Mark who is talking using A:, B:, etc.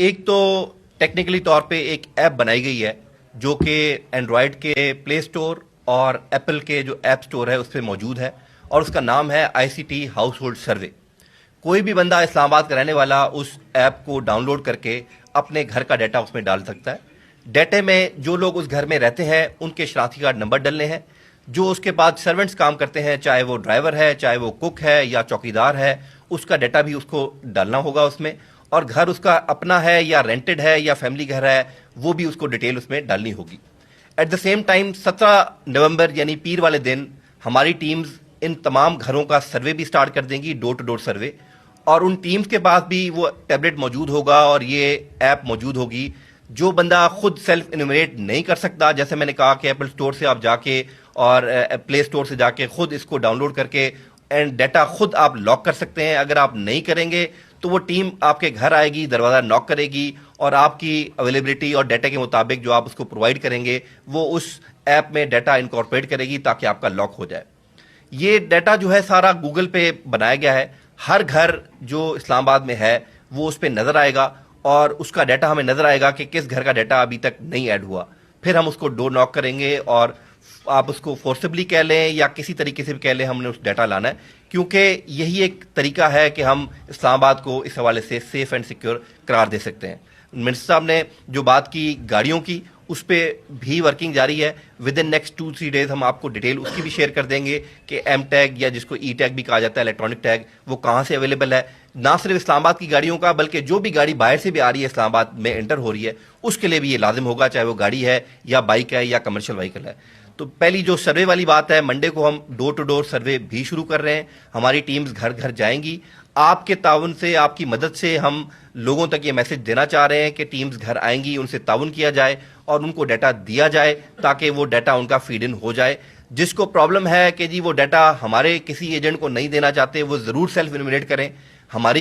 A: ایک تو ٹیکنیکلی طور پہ ایک ایپ بنائی گئی ہے جو کہ اینڈرائڈ کے پلے سٹور اور ایپل کے جو ایپ سٹور ہے اس پہ موجود ہے، اور اس کا نام ہے I C T household survey. کوئی بھی بندہ اسلام آباد کا رہنے والا اس ایپ کو ڈاؤن لوڈ کر کے اپنے گھر کا ڈیٹا اس میں ڈال سکتا ہے۔ ڈیٹے میں جو لوگ اس گھر میں رہتے ہیں ان کے شناختی کارڈ نمبر ڈلنے ہیں، جو اس کے بعد سرونٹس کام کرتے ہیں، چاہے وہ ڈرائیور ہے، چاہے وہ کک ہے یا چوکیدار ہے، اس کا ڈیٹا بھی اس کو ڈالنا ہوگا اس میں، اور گھر اس کا اپنا ہے یا رینٹڈ ہے یا فیملی گھر ہے وہ بھی اس کو ڈیٹیل اس میں ڈالنی ہوگی۔ ایٹ دا سیم ٹائم 17 نومبر یعنی پیر والے دن ہماری ٹیمز ان تمام گھروں کا سروے بھی سٹارٹ کر دیں گی، ڈور ٹو ڈور سروے، اور ان ٹیمز کے پاس بھی وہ ٹیبلٹ موجود ہوگا اور یہ ایپ موجود ہوگی۔ جو بندہ خود سیلف انومریٹ نہیں کر سکتا، جیسے میں نے کہا کہ ایپل سٹور سے آپ جا کے اور پلے سٹور سے جا کے خود اس کو ڈاؤن لوڈ کر کے اینڈ ڈیٹا خود آپ لاک کر سکتے ہیں۔ اگر آپ نہیں کریں گے تو وہ ٹیم آپ کے گھر آئے گی، دروازہ ناک کرے گی، اور آپ کی اویلیبلٹی اور ڈیٹا کے مطابق جو آپ اس کو پرووائڈ کریں گے وہ اس ایپ میں ڈیٹا انکارپوریٹ کرے گی تاکہ آپ کا لاک ہو جائے۔ یہ ڈیٹا جو ہے سارا گوگل پہ بنایا گیا ہے، ہر گھر جو اسلام آباد میں ہے وہ اس پہ نظر آئے گا، اور اس کا ڈیٹا ہمیں نظر آئے گا کہ کس گھر کا ڈیٹا ابھی تک نہیں ایڈ ہوا۔ پھر ہم اس کو ڈور ناک کریں گے، اور آپ اس کو فورسبلی کہہ لیں یا کسی طریقے سے بھی کہہ لیں، ہم نے اس ڈیٹا لانا ہے، کیونکہ یہی ایک طریقہ ہے کہ ہم اسلام آباد کو اس حوالے سے سیف اینڈ سیکیور قرار دے سکتے ہیں۔ منسٹر صاحب نے جو بات کی گاڑیوں کی، اس پہ بھی ورکنگ جاری ہے۔ ود ان نیکسٹ 2-3 ڈیز ہم آپ کو ڈیٹیل اس کی بھی شیئر کر دیں گے کہ ایم ٹیگ یا جس کو ای ٹیگ بھی کہا جاتا ہے، الیکٹرانک ٹیگ، وہ کہاں سے اویلیبل ہے۔ نہ صرف اسلام آباد کی گاڑیوں کا بلکہ جو بھی گاڑی باہر سے بھی آ رہی ہے اسلام آباد میں انٹر ہو رہی ہے اس کے لیے بھی یہ لازم ہوگا، چاہے وہ گاڑی ہے یا بائک ہے یا کمرشل وہیکل ہے۔ تو پہلی جو سروے والی بات ہے، منڈے کو ہم ڈور ٹو ڈور سروے بھی شروع کر رہے ہیں۔ ہماری ٹیمز گھر گھر جائیں گی۔ آپ کے تعاون سے، آپ کی مدد سے ہم لوگوں تک یہ میسج دینا چاہ رہے ہیں کہ ٹیمز گھر آئیں گی، ان سے تعاون کیا جائے اور ان کو ڈیٹا دیا جائے تاکہ وہ ڈیٹا ان کا فیڈ ان ہو جائے۔ جس کو پرابلم ہے کہ جی وہ ڈیٹا ہمارے کسی ایجنٹ کو نہیں دینا چاہتے، وہ ضرور سیلف انومریٹ کریں۔ ہماری